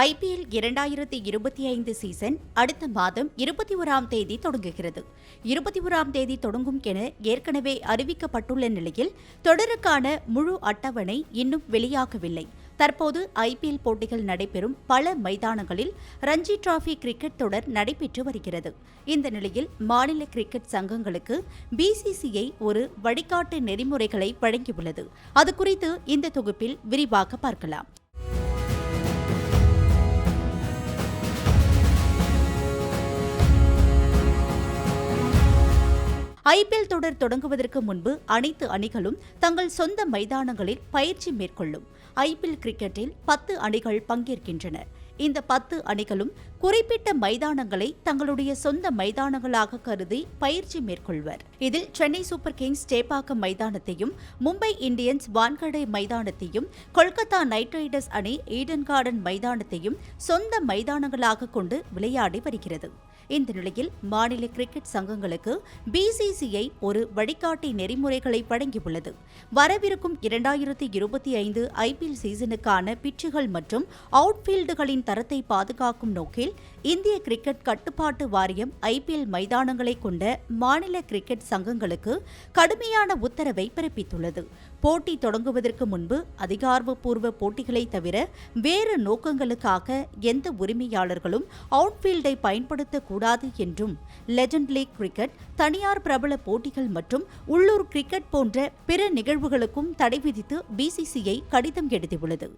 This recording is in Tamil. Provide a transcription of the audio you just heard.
IPL 2025 சீசன் அடுத்த மாதம் 21ஆம் தேதி தொடங்குகிறது. 21ஆம் தேதி தொடங்கும் என ஏற்கனவே அறிவிக்கப்பட்டுள்ள நிலையில் தொடருக்கான முழு அட்டவணை இன்னும் வெளியாகவில்லை. தற்போது IPL போட்டிகள் நடைபெறும் பல மைதானங்களில் ரஞ்சி டிராபி கிரிக்கெட் தொடர் நடைபெற்று வருகிறது. இந்த நிலையில் மாநில கிரிக்கெட் சங்கங்களுக்கு BCCI ஒரு வழிகாட்டு நெறிமுறைகளை வழங்கியுள்ளது. அது குறித்து இந்த தொகுப்பில் விரிவாக பார்க்கலாம். IPL தொடர் தொடங்குவதற்கு முன்பு அனைத்து அணிகளும் தங்கள் சொந்த மைதானங்களில் பயிற்சி மேற்கொள்ளும். IPL கிரிக்கெட்டில் 10 அணிகள் பங்கேற்கின்றன. இந்த 10 அணிகளும் குறிப்பிட்ட மைதானங்களை தங்களுடைய சொந்த மைதானங்களாக கருதி பயிற்சி மேற்கொள்வர். இதில் சென்னை சூப்பர் கிங்ஸ் சேப்பாக்கம் மைதானத்தையும், மும்பை இந்தியன்ஸ் வான்கடே மைதானத்தையும், கொல்கத்தா நைட் ரைடர்ஸ் அணி ஈடன் கார்டன் மைதானத்தையும் சொந்த மைதானங்களாக கொண்டு விளையாடி வருகிறது. இந்த நிலையில் மாநில கிரிக்கெட் சங்கங்களுக்கு BCCI ஒரு வழிகாட்டி நெறிமுறைகளை வழங்கியுள்ளது. வரவிருக்கும் 2025 IPL சீசனுக்கான பிட்சுகள் மற்றும் அவுட்ஃபீல்டுகளின் தரத்தை பாதுகாக்கும் நோக்கில் இந்திய கிரிக்கெட் கட்டுப்பாட்டு வாரியம் IPL மைதானங்களை கொண்ட மாநில கிரிக்கெட் சங்கங்களுக்கு கடுமையான உத்தரவை பிறப்பித்துள்ளது. போட்டி தொடங்குவதற்கு முன்பு அதிகாரப்பூர்வ போட்டிகளை தவிர வேறு நோக்கங்களுக்காக எந்த உரிமையாளர்களும் அவுட்ஃபீல்டை பயன்படுத்தக்கூடாது என்றும், லெஜண்ட் லீக் கிரிக்கெட், தனியார் பிரபல போட்டிகள் மற்றும் உள்ளூர் கிரிக்கெட் போன்ற பிற நிகழ்வுகளுக்கும் தடை விதித்து BCCI கடிதம் எழுதியுள்ளது.